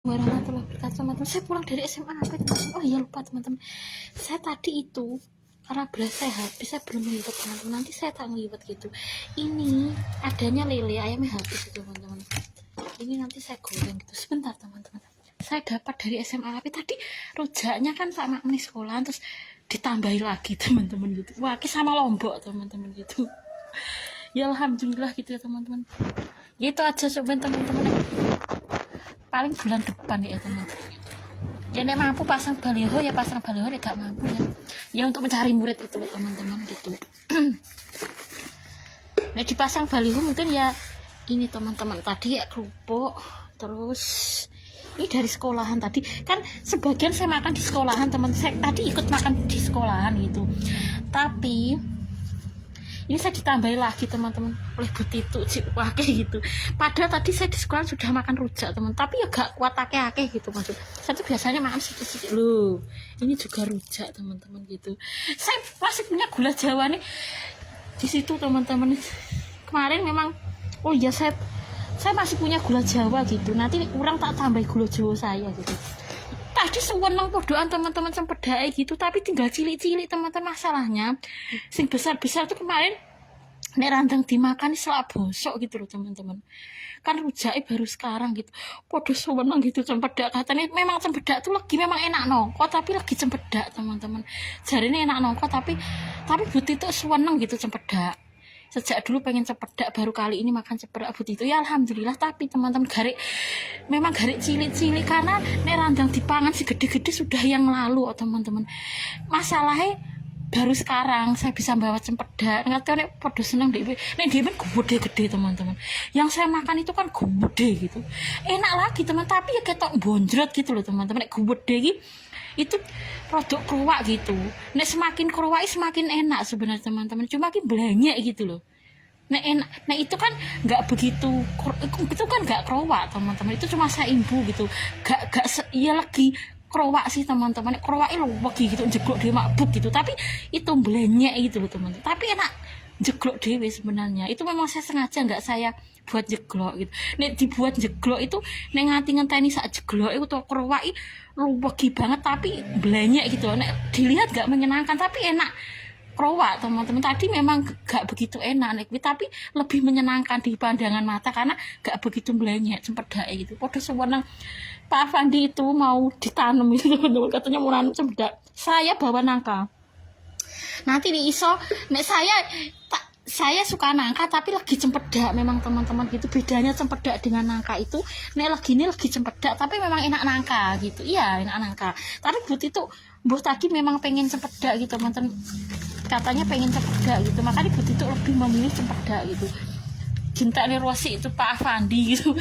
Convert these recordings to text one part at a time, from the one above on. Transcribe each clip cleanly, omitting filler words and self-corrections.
Warahmatullahi wabarakatuh, teman-teman. Saya pulang dari SMA apa teman-teman? Oh iya, lupa teman-teman. Saya tadi itu karena beras saya habis, saya belum ngiwet teman-teman. Nanti saya tak ngiwet gitu. Ini adanya lele ayamnya habis itu teman-teman. Ini nanti saya goreng gitu. Sebentar teman-teman. Saya dapat dari SMA apa tadi rujaknya kan Pak Makni sekolah, terus ditambahi lagi teman-teman gitu. Wah, sama lombok teman-teman gitu. Ya alhamdulillah gitu ya teman-teman. Itu aja sebentar teman-teman. Paling bulan depan ya teman-teman. Ya nek mampu pasang baliho ya pasang baliho, nek gak mampu ya untuk mencari murid itu teman-teman gitu. Nek dipasang baliho mungkin ya ini teman-teman tadi ya kerupuk, terus ini dari sekolahan tadi kan sebagian saya makan di sekolahan teman, saya tadi ikut makan di sekolahan gitu, tapi ini saya ditambahi lagi teman-teman oleh Bu Titu wah kayak gitu. Padahal tadi saya di sekolah sudah makan rujak teman, tapi ya gak kuat akeh gitu maksud. Saya tuh biasanya makan sedikit loh. Ini juga rujak teman-teman gitu. Saya masih punya gula Jawa nih di situ teman-teman. Kemarin memang oh iya saya masih punya gula Jawa gitu. Nanti orang tak tambah gula Jawa saya gitu. Tadi sewenang podoan teman-teman sempedai gitu, tapi tinggal cilik-cilik teman-teman. Masalahnya sing besar-besar tuh kemarin nek randang dimakan selak bosok gitu loh teman-teman. Kan rujaknya baru sekarang gitu. Podo sewenang gitu cempedak, katanya memang cempedak tuh lagi memang enak nongko, tapi lagi cempedak teman-teman. Jari ini enak nongko tapi buti tuh sewenang gitu cempedak. Sejak dulu pengen cepedak, baru kali ini makan cepedak but itu ya alhamdulillah. Tapi teman-teman memang garik cilik-cilik karena nek randang dipangan si gede-gede sudah yang lalu oh teman-teman. Masalahnya baru sekarang saya bisa bawa cempedak, nggak tahu nek podo seneng deh nek dia kan gede teman-teman. Yang saya makan itu kan gede gitu, enak lagi teman, tapi ya ketok bonjrot gitu loh teman-teman. Nek gede itu produk keruak gitu. Nek semakin keruak semakin enak sebenarnya teman-teman. Cuma makin banyak gitu loh. Nek enak, nek itu kan nggak begitu, itu kan nggak keruak teman-teman. Itu cuma saimbu gitu. Gak iya lagi keruak sih teman-teman. Keruaknya loh lagi gitu jeglok dia mabuk gitu. Tapi itu banyak gitu loh teman-teman. Tapi enak jeglok dewe sebenarnya. Itu memang saya sengaja nggak saya buat jeglok gitu. Nek dibuat jeglok itu nek ngati-ngenteni sak jeglok itu tuh keruak luwegi banget tapi banyak gitu. Nek dilihat gak menyenangkan tapi enak keruak teman-teman. Tadi memang gak begitu enak nek, tapi lebih menyenangkan di pandangan mata karena gak begitu banyak cempedak gitu. Podo sewenang Pak Afandi itu mau ditanam itu teman-teman, katanya mau nanam cempedak. Saya bawa nangka. Nanti di iso nek saya suka nangka tapi lagi cempedak memang teman-teman gitu. Bedanya cempedak dengan nangka itu nek lagi ini lagi cempedak tapi memang enak nangka gitu. Iya enak nangka, tapi but itu buh tadi memang pengen cempedak gitu teman-teman, katanya pengen cempedak gitu, makanya but itu lebih memilih cempedak gitu. Cinta nih Rosi itu Pak Afandi gitu.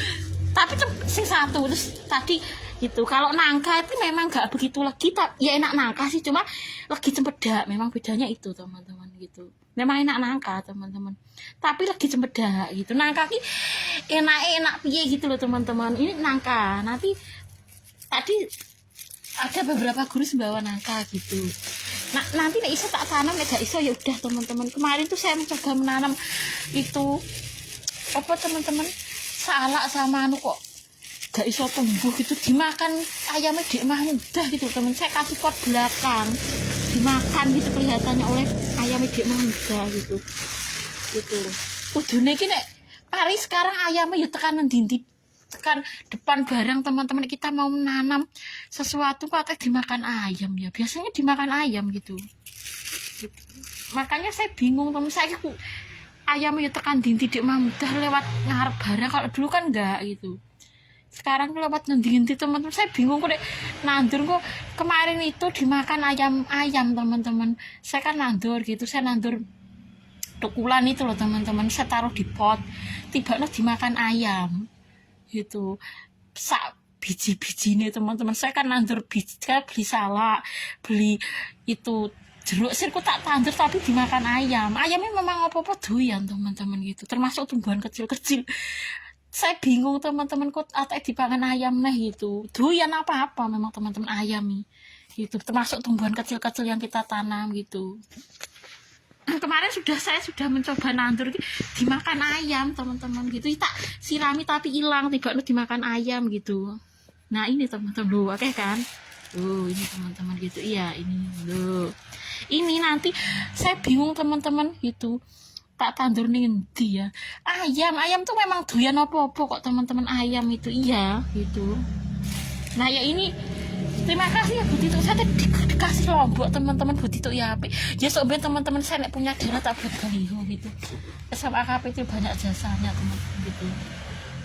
Tapi sing satu terus tadi gitu. Kalau nangka itu memang gak begitu lagi, ya enak nangka sih, cuma lagi cempedak. Memang bedanya itu teman-teman gitu. Memang enak nangka teman-teman, tapi lagi cempedak gitu. Nangka ki enak piye gitu loh teman-teman. Ini nangka. Nanti tadi ada beberapa guru membawa nangka gitu. Nah nanti nek iso tak tanam, nek gak iso ya udah teman-teman. Kemarin tuh saya mencoba menanam itu apa teman-teman, salak sama anu kok gak iso tumbuh gitu, dimakan ayamnya di emah mudah gitu teman. Saya kasih pot belakang dimakan gitu kelihatannya oleh ayamnya di emah mudah gitu kudune iki nek pari sekarang ayamnya ya tekanan dindi tekan depan barang teman-teman. Kita mau menanam sesuatu kok dimakan ayam, ya biasanya dimakan ayam gitu. Makanya saya bingung teman, saya ayam ya tekan dinti dik mudah lewat ngarep barang. Kalau dulu kan enggak gitu, sekarang lewat dinti teman-teman. Saya bingung kok nandur kok kemarin itu dimakan ayam teman-teman. Saya kan nandur gitu, saya nandur tukulan itu loh teman-teman, saya taruh di pot, tiba-tiba dimakan ayam gitu. Sak biji-biji nih teman-teman. Saya kan nandur biji, saya beli salak, beli itu jeruk sirku tak tandur tapi dimakan ayam. Ayamnya memang apa-apa doyan teman-teman gitu, termasuk tumbuhan kecil-kecil. Saya bingung teman-teman kok atau dipangan ayam nah gitu. Doyan apa-apa memang teman-teman ayam gitu, termasuk tumbuhan kecil-kecil yang kita tanam gitu. Kemarin saya sudah mencoba nandur dimakan ayam teman-teman gitu. Tak sirami tapi hilang, tiba-tiba dimakan ayam gitu. Nah ini teman-teman loh, oke kan, ini teman-teman gitu. Iya ini loh, ini nanti saya bingung teman-teman gitu, tak tandur nih ya. Ayam tuh memang doyan apa-apa kok teman-teman, ayam itu iya gitu. Nah ya ini terima kasih ya Bu Tito, saya tadi dikasih lombok teman-teman Bu Tito ya apik. Ya sobat teman-teman, saya nek punya dana tak buat baliho gitu. SMA AKP itu banyak jasanya teman-teman gitu.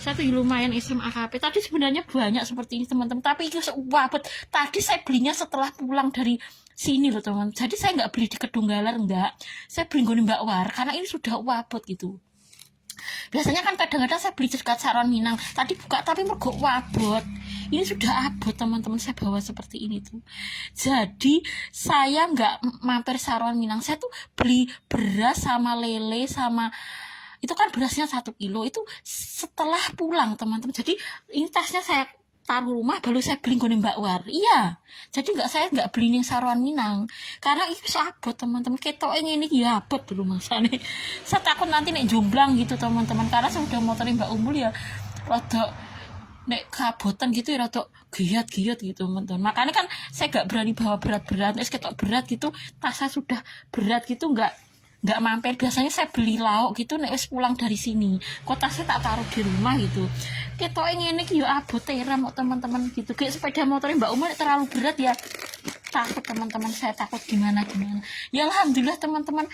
Saya tuh lumayan SMA AKP. Tadi sebenarnya banyak seperti ini teman-teman, tapi itu wabet. Tadi saya belinya setelah pulang dari sini loh teman. Jadi saya nggak beli di Kedunggalan, enggak. Saya beli di Mbak War karena ini sudah wabet gitu. Biasanya kan kadang-kadang saya beli dekat Saron Minang, tadi buka tapi mergo wabot. Ini sudah abot teman-teman, saya bawa seperti ini tuh. Jadi saya nggak mampir Saron Minang, saya tuh beli beras sama lele sama itu kan berasnya 1 kilo itu setelah pulang teman-teman. Jadi ini tasnya saya taruh rumah, baru saya beli gone Mbak War. Iya, jadi saya nggak beli ning Saruan Minang karena itu abot teman-teman. Ketok ini ya abot dulu masane. Saya takut nanti nek jomblang gitu teman-teman, karena saya udah motorin Mbak Umul ya rada nek kabotan gitu ya rada giat-giat gitu teman-teman. Makanya kan saya nggak berani bawa berat-berat. Nek ketok berat gitu, tas saya sudah berat gitu nggak mampir. Biasanya saya beli lauk gitu nek wis pulang dari sini, kota saya tak taruh di rumah gitu. Ketok ngene iki yo abot teram kok teman-teman gitu. Kayak sepeda motornya Mbak Umar terlalu berat ya, takut teman-teman, saya takut gimana. Ya alhamdulillah teman-teman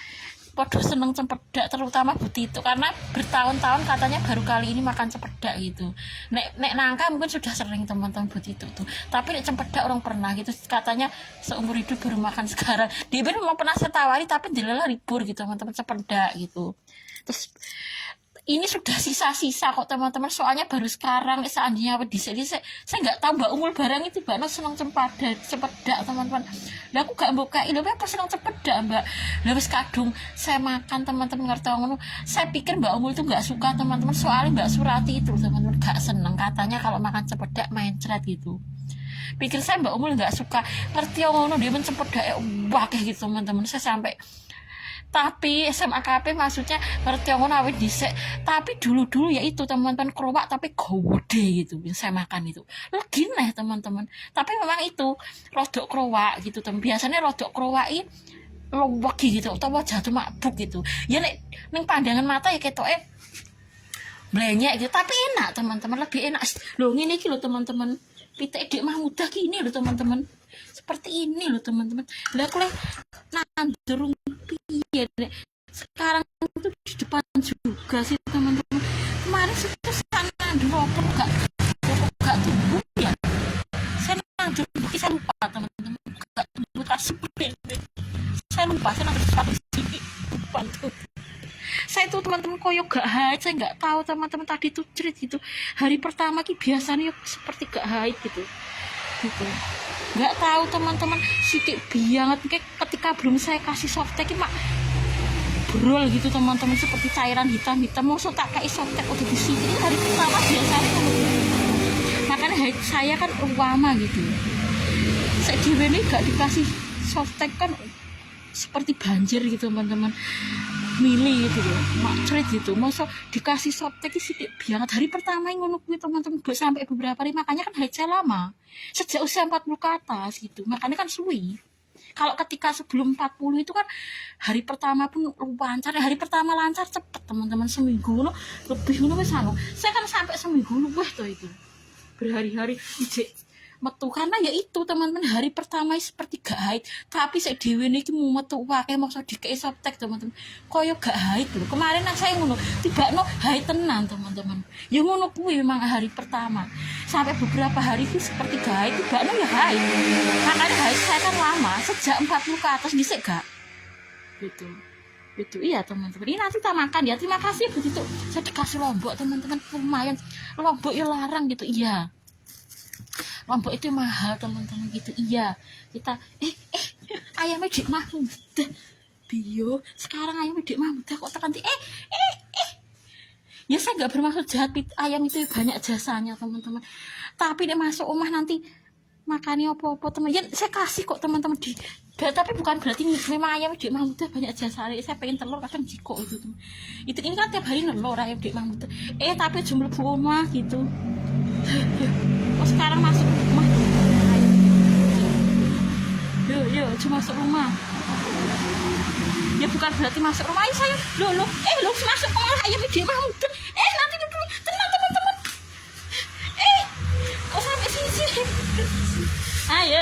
podo seneng cempedak, terutama Bu Tito karena bertahun-tahun katanya baru kali ini makan cempedak gitu. Nek nangka mungkin sudah sering teman-teman Bu Tito tuh, tapi nek cempedak orang pernah gitu, katanya seumur hidup baru makan sekarang. Dia memang pernah saya tawari tapi dilelah libur gitu teman-teman, cempedak gitu. Terus ini sudah sisa-sisa kok teman-teman, soalnya baru sekarang seandainya apa di sini saya nggak tahu Mbak Umul barang itu Mbak seneng cempedak teman-teman. Lah aku gak buka ini apa seneng cempedak Mbak. Lah wis kadung saya makan teman-teman, ngerti ngono. Saya pikir Mbak Umul itu nggak suka teman-teman, soalnya Mbak Surati itu teman-teman gak seneng katanya kalau makan cempedak mencret gitu. Pikir saya Mbak Umul nggak suka, ngerti ngono dia mencempedak wah kayak gitu teman-teman. Saya sampai tapi SMA KP maksudnya ngerti ngono awet dhisik, tapi dulu ya itu teman-teman kerowak tapi gede gitu yang saya makan itu lagi nih teman-teman. Tapi memang itu rodok kerowak gitu teman, biasanya rodok kerowak ini lowak gitu atau jatuh mabuk gitu ya, nek pandangan mata ya ketoke blenyek gitu, tapi enak teman-teman, lebih enak loh. Ini iki lho teman-teman, pitik Dik Mahmudah gini loh teman-teman, seperti ini loh teman-teman. Lah aku nandur piye sekarang itu di depan juga sih teman-teman. Kemarin itu saya nandur rokok gak tumbuh ya, saya nandur saya lupa teman-teman, gak tumbuh kasih saya lupa, saya nandur satu sini lupa tuh. Saya tuh teman-teman koyo gak haid, saya nggak tahu teman-teman tadi tuh cerit gitu. Hari pertama ki biasanya seperti gak haid gitu nggak tahu teman-teman, sikit banget kayak ketika belum saya kasih softtek mak brol gitu teman-teman, seperti cairan hitam mau tak kayak softtek udah di sini hari pertama biasanya. Makanya haid saya kan lama gitu, saya ini gak dikasih softtek kan seperti banjir gitu teman-teman, milih gitu loh, makcret gitu, masa dikasih softtek sedikit banget hari pertama yang ngono kuwi teman-teman, sampai beberapa hari. Makanya kan haid saya lama sejak usia 40 ke atas gitu, makanya kan suwi. Kalau ketika sebelum 40 itu kan hari pertama pun lancar, hari pertama lancar cepet teman-teman, seminggu no, lebih no wis anu. Saya kan sampai seminggu wah tuh itu berhari-hari ijek metu, karena ya itu teman-teman hari pertama seperti gak haid, tapi saya dewe niki mau metu wae maksud dikei softtek teman-teman, koyo gak haid loh. Kemarin saya ngono tiba no haid tenan teman-teman, ya ngono kuwi memang hari pertama sampai beberapa hari itu seperti gak haid, tiba no ya haid. Makanya haid saya kan lama sejak 40 ke atas dhisik gak gitu. Iya teman-teman, ini nanti kita makan ya. Terima kasih begitu saya dikasih lombok teman-teman, lumayan lombok ya larang gitu. Iya lombok itu mahal teman-teman gitu. Iya kita ayamnya Dik Mahmudah bio, sekarang ayamnya Dik Mahmudah kok tekan ya saya nggak bermaksud jahat, ayam itu banyak jasanya teman-teman, tapi dia masuk rumah nanti makannya apa-apa teman ya saya kasih kok teman-teman di, tapi bukan berarti memang ayam Dik Mahmudah banyak jasa. Saya pengen telur kadang jiko itu teman. Itu ini kan tiap hari nelur ayam Dik Mahmudah tapi jumlah rumah gitu Oh sekarang masuk rumah. Yo, cuma masuk rumah. Ya bukan berarti masuk rumah. Ayo saya, lo, masuk ke malah ayam dia mau. Nanti dulu, tenang teman-teman. Kok sampai sini? Ayo,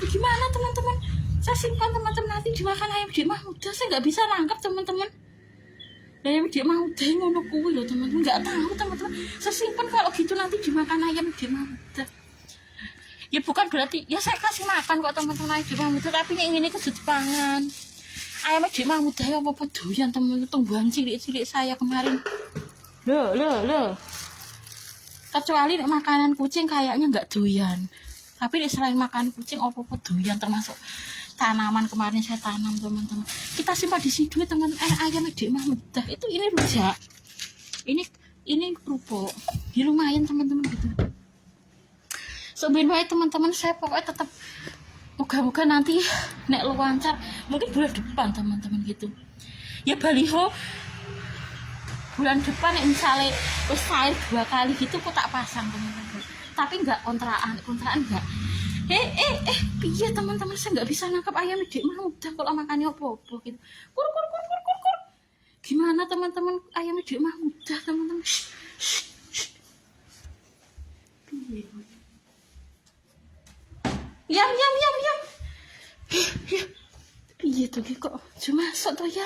bagaimana teman-teman? Saya simpan teman-teman, nanti dimakan ayam dia Mahmud. Saya nggak bisa nangkap teman-teman. Ayam dia Mahmud ngono kuwi loh teman-teman, nggak tahu teman-teman. Saya simpan kalau gitu nanti dimakan ayam dia Mahmud. Ya bukan berarti ya saya kasih makan kok teman-teman ayam dia Mahmud, tapi ini kejutangan. Ayam dia Mahmud ya apa doyan teman-teman, tumbuhan cilik-cilik saya kemarin. Loh. Kecuali makanan kucing kayaknya nggak doyan. Tapi selain makanan kucing apa-apa doyan, termasuk tanaman kemarin saya tanam teman-teman. Kita simpan di situ teman-teman. Ayam dia Mahmud itu ini rujak. Ini kerupuk. Ya lumayan teman-teman gitu. Sebenarnya teman-teman saya pokoknya tetap moga-moga nanti nek luancar mungkin bulan depan teman-teman gitu. Ya baliho bulan depan nek misalnya wis cair 2 kali gitu kok tak pasang teman-teman. Tapi enggak kontrakan enggak. Piye teman-teman, saya nggak bisa nangkap ayam Dik Mahmud kalau makannya opo-opo gitu. Kur. Gimana teman-teman ayam Dik Mahmud teman-teman? Piye? Yam. Piye tuh kok cuma masuk tuh ya?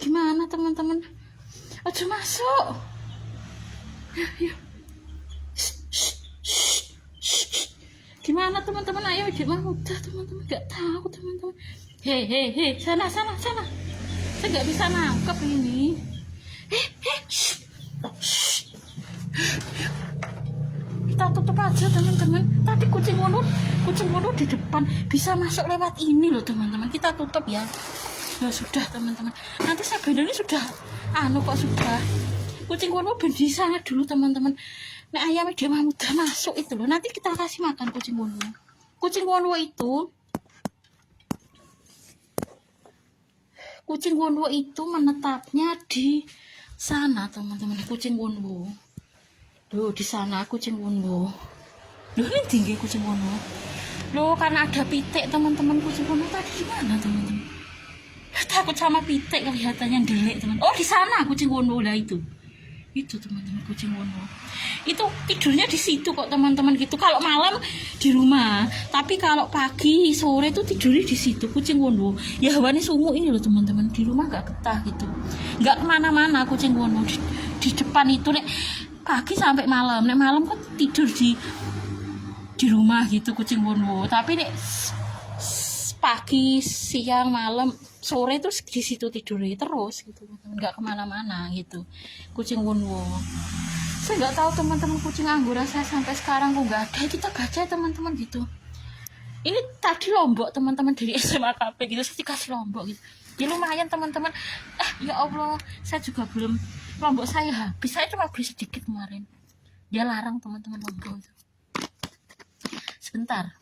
Gimana teman-teman? Aja masuk. Ya. Gimana teman-teman ayo Dik Mahmud teman-teman, nggak tahu teman-teman. Hei sana saya nggak bisa nangkep ini. Kita tutup aja teman-teman. Tadi kucing wunut di depan bisa masuk lewat ini loh teman-teman. Kita tutup ya. Ya sudah teman-teman, nanti saya ini sudah sudah kucing wunut di sana dulu teman-teman. Nah ayam dia Mahmud masuk itu loh, nanti kita kasih makan kucing wonwo. Kucing wonwo itu menetapnya di sana teman-teman. Kucing wonwo loh di sana, kucing wonwo loh ini tinggi kucing wonwo loh, karena ada pitik teman-teman. Kucing wonwo tadi di mana teman-teman? Takut sama pitik kelihatannya delik teman. Oh di sana kucing wonwo lah itu teman-teman. Kucing wonwo itu tidurnya di situ kok teman-teman gitu. Kalau malam di rumah, tapi kalau pagi sore itu tidurnya di situ kucing wonwo. Ya hawannya sungguh ini loh teman-teman, di rumah nggak betah gitu, nggak kemana-mana kucing wonwo di depan itu. Nek pagi sampai malam, nek malam kok tidur di rumah gitu kucing wonwo. Tapi nek pagi siang malam sore terus di situ tidurnya terus gitu, nggak kemana-mana gitu kucing wonwo. Saya nggak tahu teman-teman kucing anggora saya sampai sekarang kok nggak ada. Kita baca teman-teman gitu. Ini tadi lombok teman-teman dari SMA KP gitu, saya dikasih lombok gitu. Ya lumayan teman-teman. Ya Allah, saya juga belum, lombok saya habis. Saya cuma beli sedikit kemarin. Dia larang teman-teman lombok itu. Sebentar.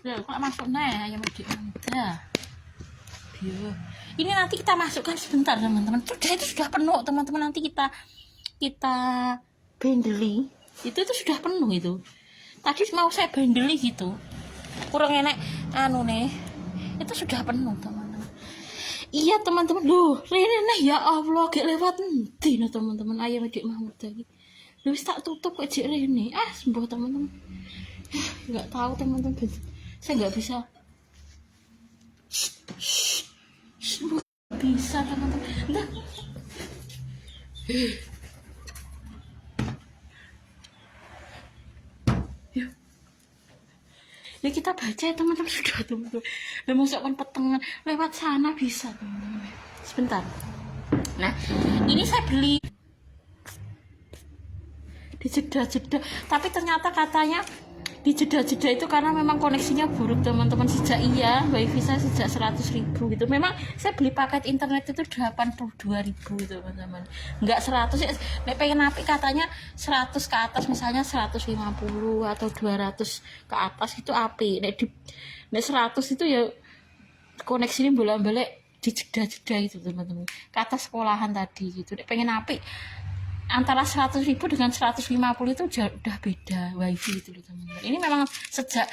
Ya, kok masuk ayam Dik muda. Ini nanti kita masukkan sebentar teman-teman. Itu sudah penuh teman-teman. Nanti kita bendeli itu sudah penuh itu. Tadi mau saya bendeli gitu, kurang enak itu sudah penuh teman-teman. Iya teman-teman, loh Rene ya Allah gak lewat nanti no teman-teman. Ayam Dik Mahmud lagi lu tak tutup kok Cik Rene. Sembuh teman-teman. Nggak tahu teman-teman, saya nggak bisa bisa teman-teman. Nah ya kita baca ya teman-teman. Sudah teman-teman, udah masukkan petengan lewat sana bisa teman-teman. Sebentar. Nah ini saya beli di jeda-jeda, tapi ternyata katanya di jeda-jeda itu karena memang koneksinya buruk teman-teman. Wifi saya sejak 100.000 gitu. Memang saya beli paket internet itu 82.000 teman-teman, nggak 100 ya. Nek pengen api katanya 100 ke atas, misalnya 150 atau 200 ke atas itu api. Nek 100 itu ya koneksi ini bolak-balik di jeda-jeda itu teman-teman, kata sekolahan tadi gitu. Nek pengen api antara 100.000 dengan 150 itu udah beda wifi itu loh teman-teman. Ini memang sejak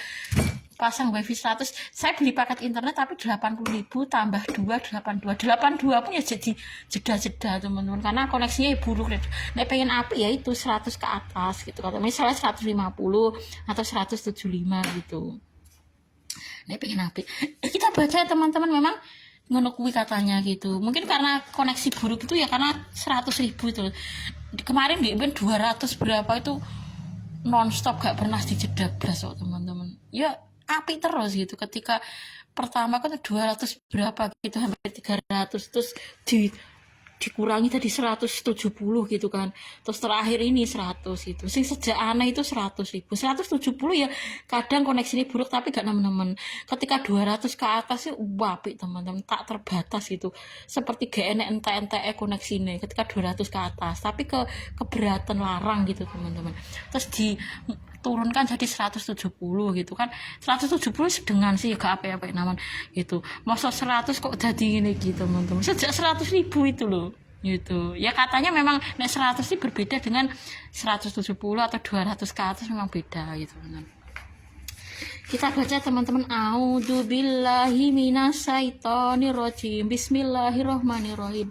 pasang wifi 100, saya beli paket internet tapi 80.000 tambah 2 82 pun ya jadi jeda teman-teman, karena koneksinya buruk. Nek pengen api ya itu 100 ke atas gitu, kalau misalnya 150 atau 175 gitu. Nek pengen api kita baca teman-teman, memang ngono kuwi katanya gitu. Mungkin karena koneksi buruk itu ya, karena 100.000 itu kemarin di event 200 berapa itu nonstop, gak pernah dijeda blas kok teman-teman. Ya api terus gitu. Ketika pertama kan 200 berapa gitu, hampir 300, terus dikurangi tadi 170 gitu kan, terus terakhir ini 100 gitu. Sing sejak aneh itu 100.000, 170 ya kadang koneksi ini buruk tapi gak nemen-nemen. Ketika 200 ke atas sih wapi teman-teman, tak terbatas gitu, seperti gak enek ente koneksi ini ketika 200 ke atas, tapi keberatan larang gitu teman-teman. Terus diturunkan jadi 170 gitu kan, 170 sedengan sih gak apa-apa naman gitu. Masa 100 kok jadi ini gitu teman-teman, sejak 100.000 itu loh gitu ya. Katanya memang nek 100 sih berbeda dengan 170 atau 200 ke atas, memang beda gitu teman-teman. Kita baca teman-teman, a'udzubillahi minasyaitonirrajim, bismillahirrahmanirrahim.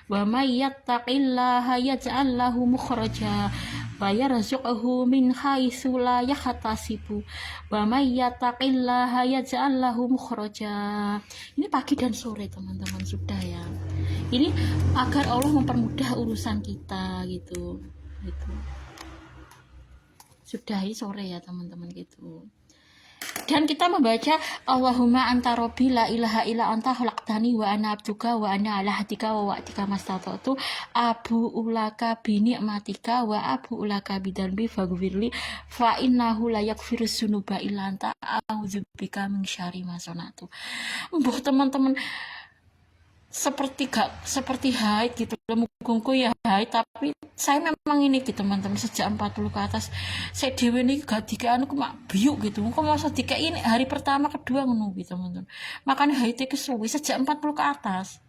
Wa may yattaqillaha yaj'al lahu makhraja wa yarzuqhu min haitsu la yahtasibu wa may yattaqillaha yaj'al lahu makhraja. Ini pagi dan sore teman-teman sudah ya. Ini agar Allah mempermudah urusan kita gitu. Sudah ini sore ya teman-teman gitu. Dan kita membaca Allahumma anta rabbi la ilaha illa anta khalaqtani wa ana abduka wa ana ala hadika wa wa'dika mastata'tu abu ulaka bi ni'matika wa abu ulaka bidanbi faghfirli fa innahu la yaghfirus dzunuba illa anta a'udzubika min syarri ma sanatu. Mbah teman-teman, seperti haid gitu, mungkin ya haid, tapi saya memang ini gitu teman-teman, sejak 40 ke atas saya dewe ini gak dikane aku mak biuk gitu. Kok masa dikei ini hari pertama kedua ngono gitu teman-teman. Makanya haid itu suwi sejak 40 ke atas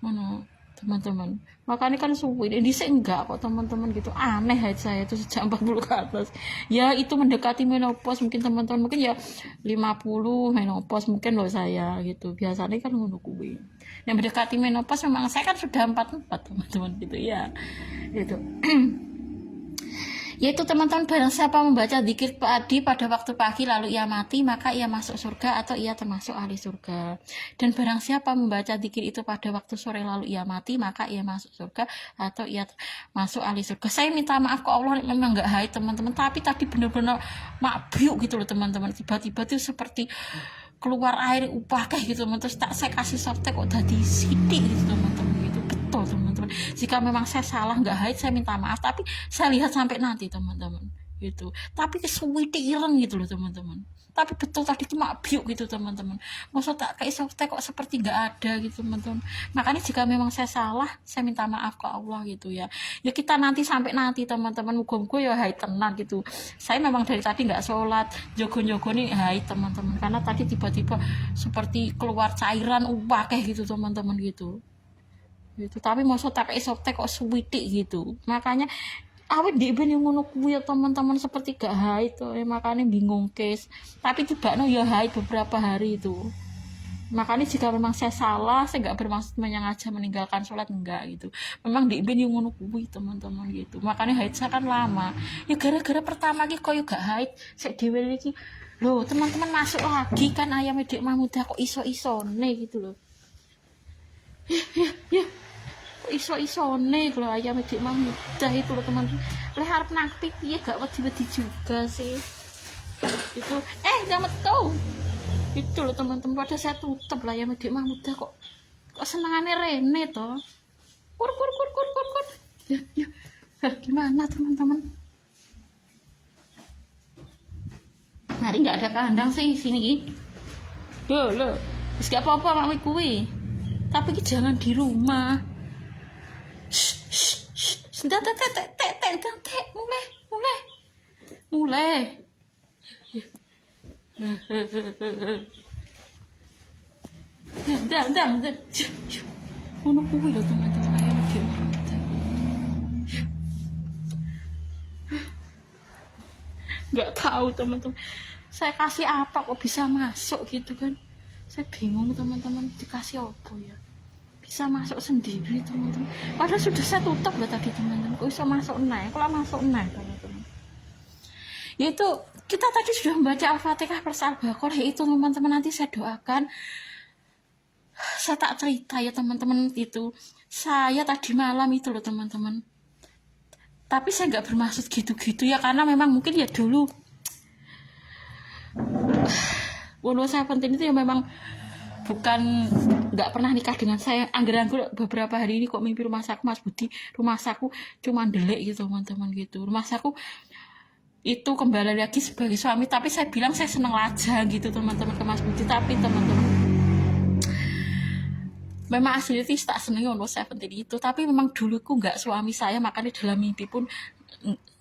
ngono teman-teman. Makanya kan suwi ini saya enggak kok teman-teman gitu. Aneh haid saya itu sejak 40 ke atas. Ya itu mendekati menopause mungkin teman-teman, mungkin ya 50 menopause mungkin loh saya gitu. Biasanya kan ngono kuwi. Yang mendekati menopause memang saya kan sudah 44 teman-teman gitu ya. Gitu. Yaitu teman-teman, barang siapa membaca dzikir padi pada waktu pagi lalu ia mati, maka ia masuk surga atau ia termasuk ahli surga. Dan barang siapa membaca dzikir itu pada waktu sore lalu ia mati, maka ia masuk surga atau ia masuk ahli surga. Saya minta maaf ke Allah, memang nggak haid teman-teman, tapi tadi benar-benar makbiuk gitu loh teman-teman. Tiba-tiba itu seperti keluar air upah kayak gitu teman-teman. Terus saya kasih softtek kok tadi sidik gitu teman-teman gitu. Betul teman-teman, jika memang saya salah nggak haid saya minta maaf, tapi saya lihat sampai nanti teman-teman gitu. Tapi kesuwiti ireng gitu loh teman-teman, tapi betul tadi itu makbiuk gitu teman-teman. Masa tak kayak softtek kok seperti nggak ada gitu teman-teman. Makanya jika memang saya salah saya minta maaf ke Allah gitu ya. Ya kita nanti sampai nanti teman-teman, muga-muga ya haid tenang gitu. Saya memang dari tadi nggak sholat, jogo-jogo nih haid teman-teman, karena tadi tiba-tiba seperti keluar cairan upah kayak gitu teman-teman gitu. Tapi masa tak kayak softtek kok suwitik gitu. Makanya awet di ben yang ngono kuwi ya teman-teman, seperti gak haid tuh ya, makanya bingung kes. Tapi tiba-tiba ya haid beberapa hari itu. Makanya jika memang saya salah, saya gak bermaksud menyengaja meninggalkan sholat, enggak gitu. Memang di ben yang ngono kuwi teman-teman gitu. Makanya haid saya kan lama. Ya gara-gara pertama ki koyo gak haid, saya dhewe iki loh teman-teman masuk lagi kan ayam Dik Mahmudah kok iso-isone gitu loh. Ya iso-isone kalau ayam Dik Mahmudah itu loh teman-teman. Lek harap nakpik piye gak wedi-wedi juga sih. Itu jangan metu. Itu loh teman-teman, pada saya tutup lah ayam Dik Mahmudah kok senengane rene toh. Kur. Ya. Gimana teman-teman? Hari nggak ada kandang sih sini. Loh. Wis gak apa-apa mak kuwi. Tapi jangan di rumah. Sudah mulai. Ngono kuwi lho teman-teman, ayo nggak tahu teman-teman, saya kasih apa kok bisa masuk gitu kan, saya bingung teman-teman, dikasih apa ya bisa masuk sendiri teman-teman, padahal sudah saya tutup loh tadi teman-teman, kok bisa masuk naik, kalau masuk naik teman-teman. Yaitu kita tadi sudah membaca Al-Fatihah plus Al-Baqarah, itu teman-teman nanti saya doakan. Saya tak cerita ya teman-teman, itu saya tadi malam itu loh teman-teman, tapi saya nggak bermaksud gitu-gitu ya, karena memang mungkin ya dulu saya penting itu ya memang bukan nggak pernah nikah dengan saya. Angger-angger beberapa hari ini kok mimpi rumah saku Mas Budi, rumah saku cuma delik gitu teman-teman gitu, rumah saku itu kembali lagi sebagai suami, tapi saya bilang saya seneng aja gitu teman-teman ke Mas Budi. Tapi teman-teman memang asli itu tak seneng ono Seventeen itu, tapi memang duluku nggak suami saya, makanya dalam mimpi pun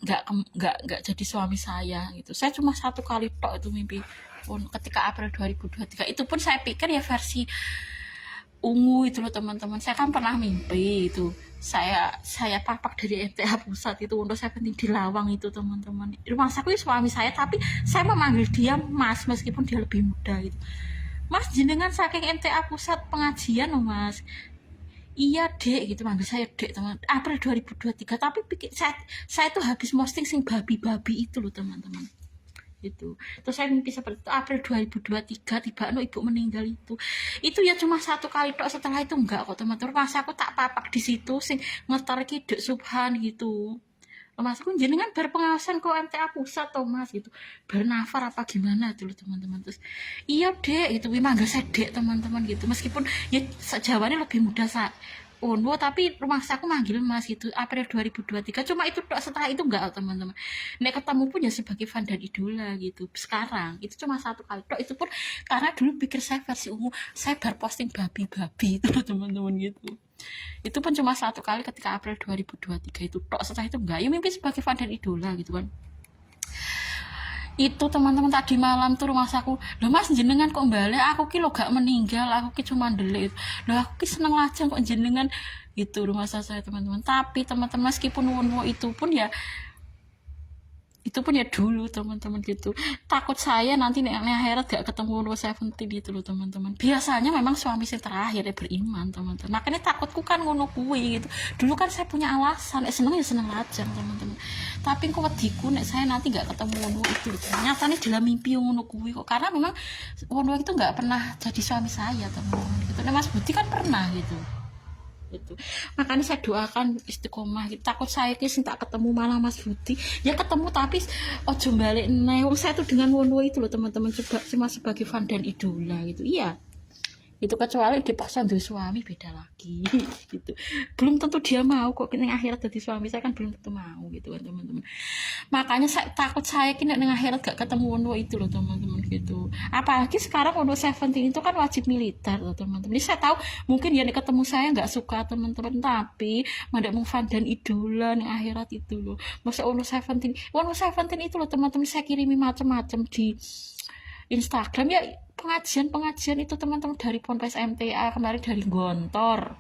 nggak jadi suami saya gitu. Saya cuma satu kali tok itu mimpi pun ketika April 2023, itu pun saya pikir ya versi ungu itu loh teman-teman. Saya kan pernah mimpi itu saya papak dari MTA Pusat itu untuk Seventeen di Lawang itu teman-teman. Rumah saku suami saya, tapi saya memanggil dia Mas meskipun dia lebih muda gitu. Mas jenengan saking MTA Pusat pengajian loh Mas. Iya dek gitu, manggil saya dek teman. April 2023, tapi pikir saya tuh habis posting sing babi-babi itu loh teman-teman. Itu terus saya mimpi seperti itu April 2023, tiba ibu meninggal itu ya cuma satu kali tok, setelah itu enggak kok teman-teman. Pas aku tak papak di situ sing ngetar ki Dek Subhan gitu. Mas aku jenengan berpengawasan kok MTA Pusat toh Mas gitu, bernafar apa gimana tuh teman-teman. Terus iya dek gitu, manggil saya dek teman-teman gitu, meskipun ya jawabannya lebih mudah tapi rumah saku manggil Mas gitu April 2023, cuma itu setelah itu enggak teman-teman. Nek ketemu pun ya sebagai fan dan idola gitu. Sekarang itu cuma satu kali tok, itu pun karena dulu pikir saya versi ungu, saya berposting babi-babi itu teman-teman gitu. Itu pun cuma satu kali ketika April 2023 itu tok, setelah itu enggak. Ya mimpi sebagai fan dan idola gitu kan. Itu teman-teman tadi malam tuh rumah saku, loh Mas jenengan kok balik, aku ki lo gak meninggal, aku ki cuma delik, loh aku ki seneng aja kok jenengan itu rumah saya teman-teman. Tapi teman-teman meskipun wono itu pun ya dulu teman-teman gitu, takut saya nanti nih akhirat gak ketemu Nur Seventeen gitu loh teman-teman. Biasanya memang suami saya terakhir ya beriman teman-teman, makanya takutku kan ngono kuwi gitu. Dulu kan saya punya alasan, seneng ya seneng lajang teman-teman, tapi kok wediku nek saya nanti gak ketemu ngono itu gitu. Nyatanya dalam mimpi ngono kuwi kok, karena memang ngono itu gak pernah jadi suami saya teman-teman gitu. Nah Mas Budi kan pernah gitu. Itu makanya saya doakan istiqomah gitu. Takut saya sing tak ketemu malah Mas Budi ya ketemu, tapi ojo balik nih saya tuh dengan wono itu loh teman-teman, coba cuma sebagai fan dan idola gitu. Iya itu, kecuali dipaksa dari suami beda lagi gitu, belum tentu dia mau kok kini akhirat jadi suami saya, kan belum tentu mau gitu kan teman-teman. Makanya saya takut saya kini neng akhirat gak ketemu Wono itu loh teman-teman gitu. Apalagi sekarang Wono Seventeen itu kan wajib militer loh teman-teman. Jadi saya tahu mungkin dia ketemu saya nggak suka teman-teman, tapi mandak mau fan dan idola neng akhirat itu loh. Masa Wono Seventeen itu loh teman-teman, saya kirimi macam-macam di Instagram ya, pengajian itu teman-teman, dari Ponpes MTA kemarin, dari Gontor,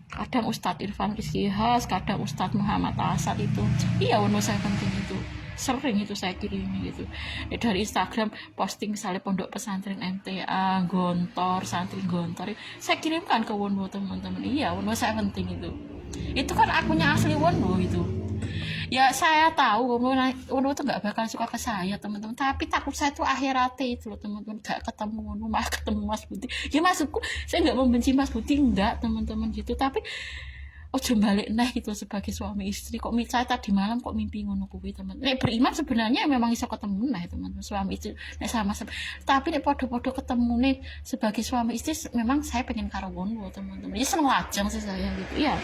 kadang Ustadz Irfan Rizkihas, kadang Ustadz Muhammad Asad itu. Iya Wono Seventeen itu sering itu saya kirimi gitu. Dari Instagram posting misalnya pondok pesantren MTA Gontor, santri Gontor, saya kirimkan ke Wono teman-teman. Iya Wono Seventeen itu kan akunnya asli Wono itu. Ya saya tahu Wono itu nggak bakal suka ke saya teman-teman, tapi takut saya tuh akhiratnya itu loh teman-teman, gak ketemu Wono malah ketemu Mas Budi. Ya maksudku saya nggak membenci Mas Budi, enggak teman-teman gitu, tapi ojo balik gitu sebagai suami istri. Kok saya tadi malam kok mimpi ngono kuwi teman. Nek beriman sebenarnya memang iso ketemu teman-teman suami istri nek sama, tapi nek podo-podo ketemu nih sebagai suami istri memang saya pengen karo Wono teman-teman. Ya seneng lajang sih saya gitu ya.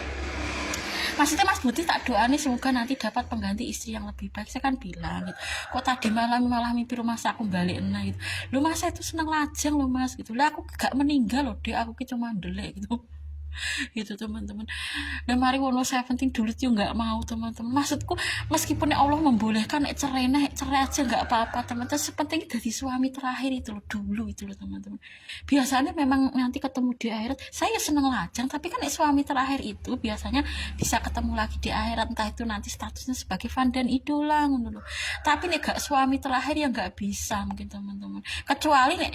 Maksudnya Mas Budi tak doa nih semoga nanti dapat pengganti istri yang lebih baik. Saya kan bilang gitu, kok tadi malam malah mimpi rumah saku balik gitu. Lu Mas saya itu seneng lajang loh Mas gitu. Lah aku gak meninggal loh dek, aku cuma ndelek gitu. Gitu teman-teman. Dan mari wono saya penting dulu tuh nggak mau teman-teman. Maksudku meskipun Allah membolehkan cerai aja nggak apa-apa teman-teman. Sepenting dari suami terakhir itu loh dulu itu loh teman-teman. Biasanya memang nanti ketemu di akhirat. Saya seneng lajang tapi kan suami terakhir itu biasanya bisa ketemu lagi di akhirat, entah itu nanti statusnya sebagai fan dan idola ngono loh. Tapi nih gak suami terakhir yang nggak bisa mungkin teman-teman. Kecuali nih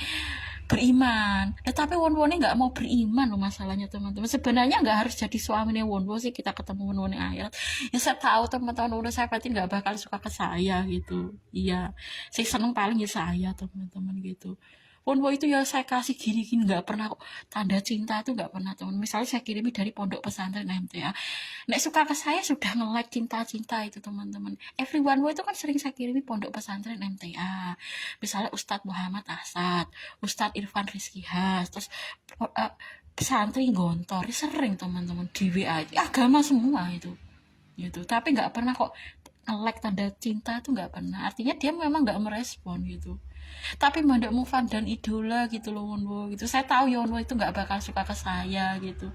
beriman, tetapi won-wonnya nggak mau beriman loh masalahnya teman-teman. Sebenarnya nggak harus jadi suaminya won-won sih kita ketemu won-wonnya akhirat. Ya saya tahu teman-teman udah saya pasti nggak bakal suka ke saya gitu. Iya, saya seneng paling ya saya teman-teman gitu. Won-won itu ya saya kasih gini-gini nggak pernah kok, tanda cinta itu nggak pernah teman. Misalnya saya kirimi dari pondok pesantren MTA, nek suka ke saya sudah nge-like cinta-cinta itu teman-teman. Everyone itu kan sering saya kirimi pondok pesantren MTA. Misalnya Ustadz Muhammad Asad, Ustadz Irfan Rizky Has, terus pesantren Gontor, sering teman-teman di WA, agama semua itu gitu. Tapi nggak pernah kok nge-like tanda cinta itu nggak pernah. Artinya dia memang nggak merespon gitu. Tapi mandak Mufan dan idola gitu loh Wonwo gitu. Saya tahu ya Wonwo itu nggak bakal suka ke saya gitu.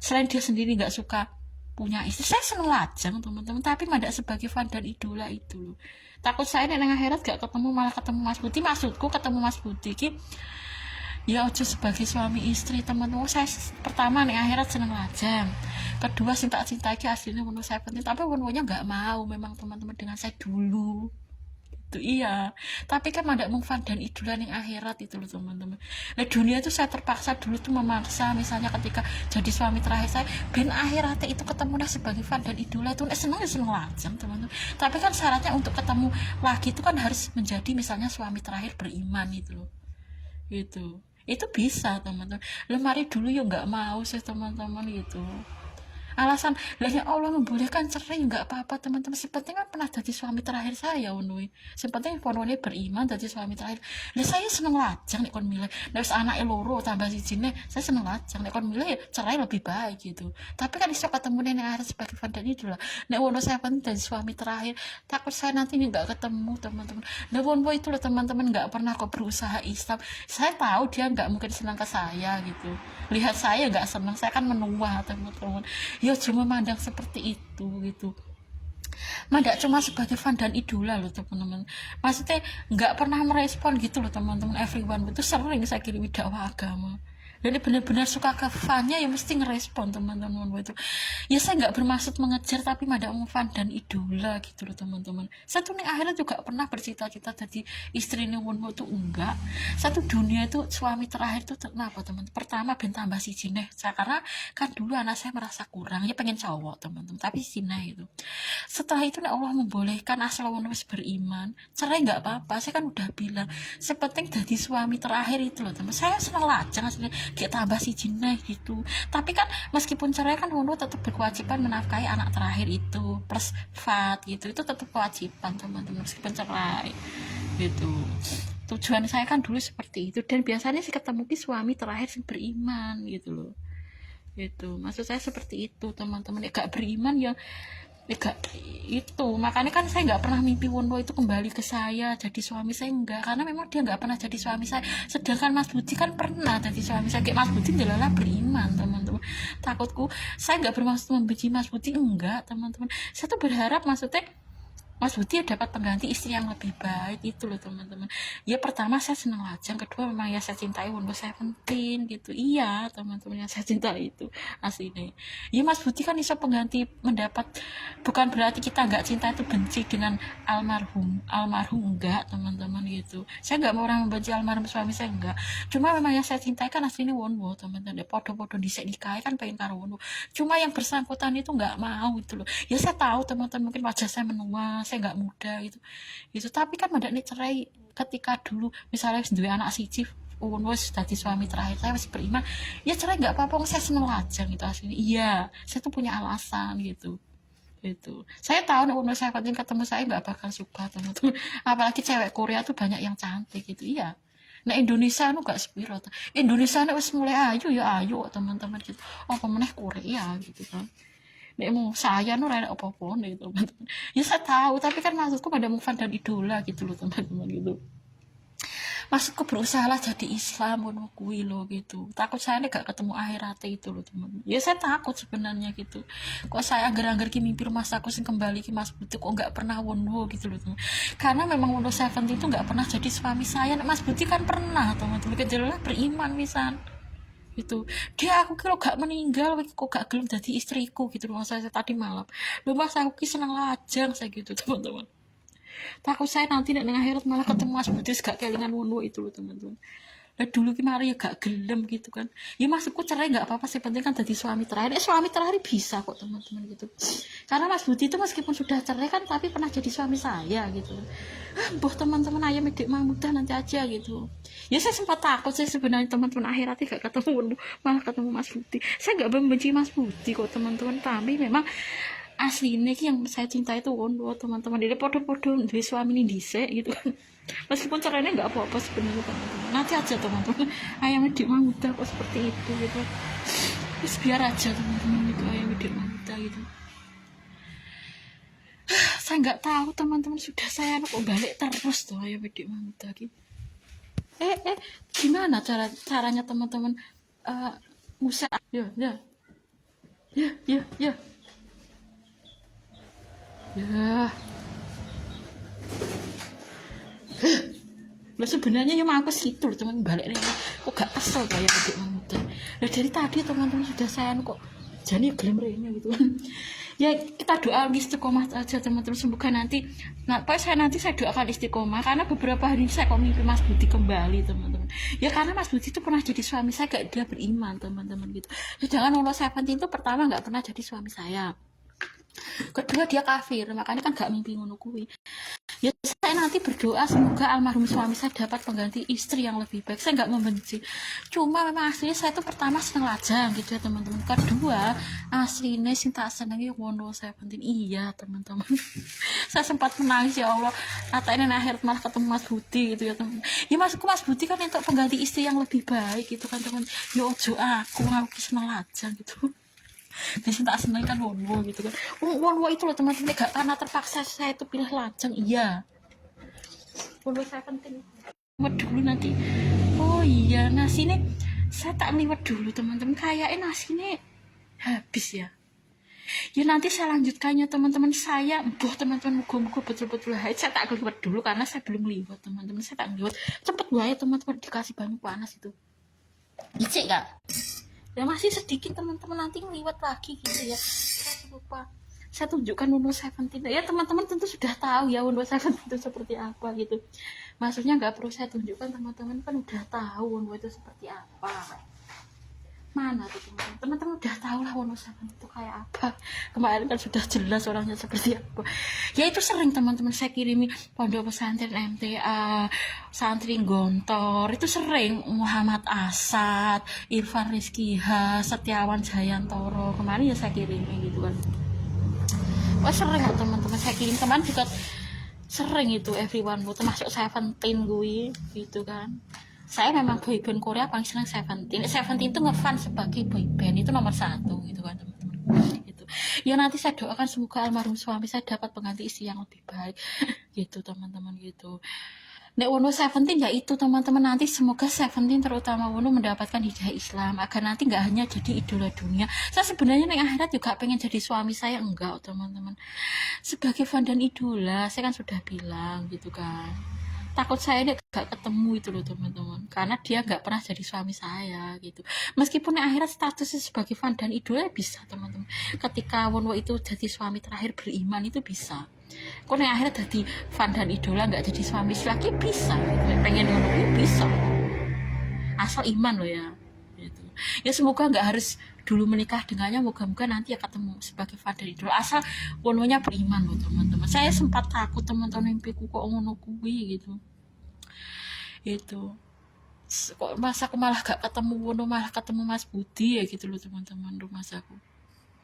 Selain dia sendiri nggak suka punya istri, saya seneng lajang teman-teman. Tapi mandak sebagai fan dan idola itu loh. Takut saya neng akhirat gak ketemu, malah ketemu Mas Budi. Maksudku ketemu Mas Budi ki ya ojo sebagai suami istri teman-teman. Saya pertama nih akhirat seneng lajang, kedua cinta ki aslinya menurut saya penting, tapi Wonwonya nggak mau memang teman-teman dengan saya dulu itu. Iya, tapi kan ada mufan dan idola yang akhirat itu loh teman-teman. Nah dunia itu saya terpaksa dulu tuh memaksa, misalnya ketika jadi suami terakhir saya ben akhiratnya itu ketemu sebagai fan dan idola itu seneng lajang teman-teman. Tapi kan syaratnya untuk ketemu lagi itu kan harus menjadi misalnya suami terakhir beriman itu loh gitu. Itu bisa teman-teman. Lemari dulu ya nggak mau sih teman-teman gitu. Alasan lahnya Allah membolehkan cerai nggak apa-apa teman-teman. Sepenting kan pernah jadi suami terakhir saya Unui. Sepenting Ponone beriman jadi suami terakhir. Lah saya seneng lajang nek kon milih. Nek anak loro tambah sijine saya seneng lajang. Nek kon milih ya cerai lebih baik gitu. Tapi kan iso ketemu nek akhir sebagai fandan itu lah. Nek wono saya penting jadi suami terakhir. Takut saya nanti nggak ketemu teman-teman. Nek wono itu loh teman-teman nggak pernah kok berusaha Islam. Saya tahu dia nggak mungkin senang ke saya gitu. Lihat saya nggak senang, saya kan menua teman-teman. Ya cuma mandang seperti itu gitu. Mandak cuma sebagai fan dan idola loh teman-teman. Maksudnya nggak pernah merespon gitu loh teman-teman. Everyone itu sering saya kirim dakwah agama. Dan benar-benar suka ke fannya ya mesti ngerespon teman-teman itu. Ya saya nggak bermaksud mengejar tapi mandak fan dan idola gitu loh teman-teman. Satu nih akhirnya juga pernah bercita-cita jadi istrinya Wonwo tuh enggak. Satu dunia itu suami terakhir tuh kenapa teman? Pertama ben tambah si Jineh. Karena kan dulu anak saya merasa kurang, ya pengen cowok teman-teman. Tapi Jineh itu. Setelah itu Allah membolehkan asal Wonwo beriman, cerai nggak apa-apa. Saya kan udah bilang, sepenting jadi suami terakhir itu loh teman. Saya senang lajang aslinya. Kayak tambah si Jineh gitu. Tapi kan meskipun cerai kan Wonwo tetap berkewajiban menafkahi anak terakhir itu plus fat gitu. Itu tetap kewajiban teman-teman meskipun cerai gitu. Tujuan saya kan dulu seperti itu. Dan biasanya sih ketemu ki suami terakhir sih beriman gitu loh. Gitu. Maksud saya seperti itu teman-teman. Ya gak beriman ya gak itu. Makanya kan saya nggak pernah mimpi Wonwo itu kembali ke saya jadi suami saya, enggak, karena memang dia nggak pernah jadi suami saya. Sedangkan Mas Budi kan pernah jadi suami saya. Kayak Mas Budi adalah beriman teman-teman. Takutku saya nggak bermaksud membenci Mas Budi, enggak teman-teman. Saya tuh berharap maksudnya Mas Budi dapat pengganti istri yang lebih baik itu loh teman-teman. Ya pertama saya senang lajang, kedua memang ya saya cintai Wonwo Seventeen gitu. Iya teman-teman yang saya cintai itu aslinya. Ya Mas Budi kan bisa pengganti mendapat, bukan berarti kita nggak cinta itu benci dengan almarhum enggak teman-teman gitu. Saya nggak mau orang membenci almarhum suami saya, enggak. Cuma memang yang saya cintai kan aslinya Wonwo teman-teman. Podo-podo disek nikah kan pengen karo Wonwo. Cuma yang bersangkutan itu nggak mau itu loh. Ya saya tahu teman-teman mungkin wajah saya menua, saya nggak muda gitu. Tapi kan mandak nih cerai ketika dulu misalnya dua anak siji Wonwo jadi suami terakhir saya masih beriman, ya cerai nggak apa-apa, saya seneng lajang gitu aslinya. Iya saya tuh punya alasan gitu. Saya tahu nih Wonwo saya ketemu saya nggak bakal suka teman-teman. Apalagi cewek Korea tuh banyak yang cantik gitu. Iya. Nah Indonesia nu gak sepiro. Indonesia nu wis mulai ayu teman-teman gitu. Oh pemenang Korea gitu kan. Nek mau saya nu rada apa-apa gitu teman-teman. Ya saya tahu tapi kan maksudku pada move dan idola gitu loh teman-teman gitu. maksudku berusaha lah jadi Islam ngono kuwi lho gitu. Takut saya nih gak ketemu akhirat itu loh teman. Ya saya takut sebenarnya gitu. Kok saya angger-angger ki mimpi rumah aku sing kembali ki Mas Budi kok gak pernah wono gitu loh teman. Karena memang Wono Seventy itu gak pernah jadi suami saya. Mas Budi kan pernah teman-teman, kejelas beriman pisan gitu. Dia aku kira gak meninggal kok gak gelem jadi istriku gitu loh saya tadi malam. Lu Mas aku ki seneng lajang saya gitu teman-teman. Takut saya nanti nek nang akhirat malah ketemu Mas Budi gak kelingan ngono itu loh teman-teman. Lah dulu ki mari ya gak gelem gitu kan. Ya maksudku cerai gak apa-apa sih, penting kan jadi suami terakhir. Suami terakhir bisa kok teman-teman gitu. Karena Mas Budi itu meskipun sudah cerai kan tapi pernah jadi suami saya gitu. Boh teman-teman ayam medik mah mudah nanti aja gitu. Ya saya sempat takut sih sebenarnya teman-teman akhiratnya gak ketemu malah ketemu Mas Budi. Saya gak membenci Mas Budi kok teman-teman, tapi memang aslinya yang saya cinta itu Wondo teman-teman. Dia podo-podo duwe suami ini dhisik gitu kan. Meskipun caranya nggak apa-apa sebenarnya teman-teman. Nanti aja teman-teman. Ayam Dik Mamuda kok seperti itu gitu. Terus biar aja teman-teman itu Ayam Dik Mamuda gitu. Saya nggak tahu teman-teman, sudah saya kok balik terus tuh Ayam Dik Mamuda gitu. Gimana caranya teman-teman Musa ya Lah sebenarnya ya aku situ teman balik nih kok gak kesel kayak adik mamuda. Lah dari tadi teman-teman sudah saya kok jadi gelem rene gitu. Ya kita doa istiqomah aja teman-teman, semoga nanti saya doakan istiqomah karena beberapa hari saya kok mimpi Mas Budi kembali teman-teman. Ya karena Mas Budi itu pernah jadi suami saya, gak dia beriman teman-teman gitu. Ya jangan Wono Seventy itu pertama gak pernah jadi suami saya. Kedua dia kafir, makanya kan gak mimpi ngono kuwi. Ya saya nanti berdoa semoga almarhum suami saya dapat pengganti istri yang lebih baik. Saya nggak membenci, cuma memang aslinya saya itu pertama seneng lajang gitu ya teman-teman. Kedua aslinya sing tak senengi Wono Seventy. Iya teman-teman. Saya sempat menangis ya Allah, kata ini akhir malah ketemu Mas Budi gitu ya teman. Ya maksudku Mas Budi kan untuk pengganti istri yang lebih baik gitu kan teman. Ya ojo aku seneng lajang gitu. Biasanya tak seneng kan Wono gitu kan. Wono itu loh teman-teman, gak karena terpaksa saya itu pilih lajang. Iya Wono Seventy liwat dulu nanti. Oh iya nasinya saya tak liwat dulu teman-teman, kayaknya nasinya habis ya. Ya nanti saya lanjutkannya teman-teman. Saya teman-teman muga-muga betul-betul haid. Saya tak liwat dulu karena saya belum liwat teman-teman. Saya tak liwat cepet wae teman-teman, dikasih banyak panas itu licik gak ya, masih sedikit teman-teman, nanti ngeliwat lagi gitu ya. Saya lupa saya tunjukkan Wono Seventy ya teman-teman, tentu sudah tahu ya Wono Seventy itu seperti apa gitu. Maksudnya nggak perlu saya tunjukkan, teman-teman kan udah tahu Wono itu seperti apa. Mana tuh teman-teman udah tahu lah Wono Seventy itu kayak apa. Kemarin kan sudah jelas orangnya seperti apa. Ya itu sering teman-teman saya kirimi pondok pesantren MTA, santri Gontor, itu sering Muhammad Asad, Irfan Rizkiha, Setiawan Jayantoro, kemarin ya saya kirimi gitu kan. Wah sering kok teman-teman saya kirim, kemarin juga sering itu everyone termasuk Seventeen gue gitu kan. Saya memang boyband Korea paling senang Seventeen. Seventeen itu ngefan sebagai boyband itu nomor 1 gitu kan teman-teman. Gitu. Ya nanti saya doakan semoga almarhum suami saya dapat pengganti istri yang lebih baik gitu teman-teman gitu. Nek Wono Seventeen ya itu teman-teman, nanti semoga Seventeen terutama Wono mendapatkan hidayah Islam agar nanti nggak hanya jadi idola dunia. Saya sebenarnya nek akhirat juga pengen jadi suami saya, enggak teman-teman. Sebagai fan dan idola saya kan sudah bilang gitu kan. Takut saya ini gak ketemu itu loh teman-teman, karena dia gak pernah jadi suami saya gitu. Meskipun di akhirat statusnya sebagai fan dan idola bisa teman-teman, ketika Wono itu jadi suami terakhir beriman itu bisa. Kok di akhirat jadi fan dan idola gak jadi suami lagi bisa gitu. Pengen Wono itu bisa asal iman loh ya gitu. Ya semoga gak harus dulu menikah dengannya, moga-moga nanti ya ketemu sebagai fan dan idola asal Wononya beriman loh teman-teman. Saya sempat takut teman-teman, mimpiku kok ngono kuwi gitu. Itu kok masa aku malah gak ketemu Wono, malah ketemu Mas Budi ya gitu loh teman-teman, rumah aku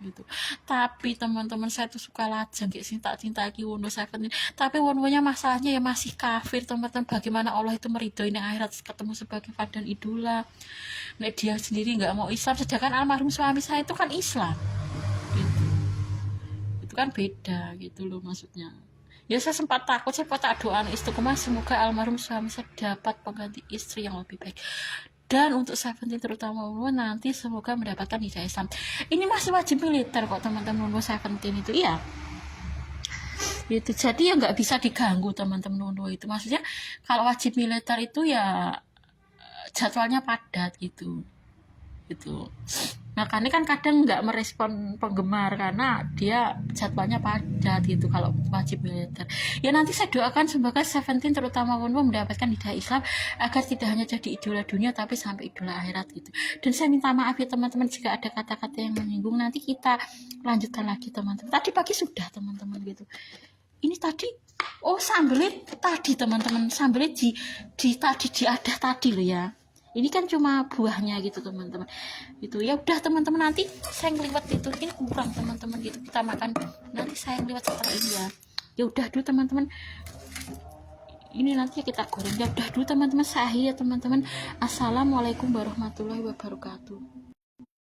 gitu. Tapi teman-teman saya tuh suka lajang kayak cinta lagi Wono Seventeen, tapi Wononya masalahnya ya masih kafir teman-teman. Bagaimana Allah itu meridhoi yang akhirat ketemu sebagai fan dan idola, nek dia sendiri nggak mau Islam, sedangkan almarhum suami saya itu kan Islam gitu. Itu kan beda gitu loh maksudnya. Ya saya sempat takut, saya tak doa istiqomah semoga almarhum suami saya dapat pengganti istri yang lebih baik. Dan untuk Seventeen terutama nanti semoga mendapatkan hidayah Islam. Ini masih wajib militer kok teman-teman Seventeen itu, iya. Itu jadi ya nggak bisa diganggu teman-teman itu. Maksudnya kalau wajib militer itu ya jadwalnya padat gitu. Makanya kan kadang nggak merespon penggemar karena dia jadwalnya padat gitu kalau wajib militer. Ya nanti saya doakan semoga Seventeen terutama Wonwo mendapatkan hidayah Islam agar tidak hanya jadi idola dunia tapi sampai idola akhirat gitu. Dan saya minta maaf ya teman-teman jika ada kata-kata yang menyinggung. Nanti kita lanjutkan lagi teman-teman. Tadi pagi sudah teman-teman gitu. Ini tadi sambelnya tadi teman-teman, sambelnya diadah tadi loh ya. Ini kan cuma buahnya gitu teman-teman. Itu ya udah teman-teman, nanti saya ngeliwat itu. Ini kurang teman-teman gitu. Kita makan nanti saya ngeliwat setelah ini ya. Ya udah dulu teman-teman. Ini nanti kita goreng. Ya udah dulu teman-teman. Saya ya teman-teman. Assalamualaikum warahmatullahi wabarakatuh.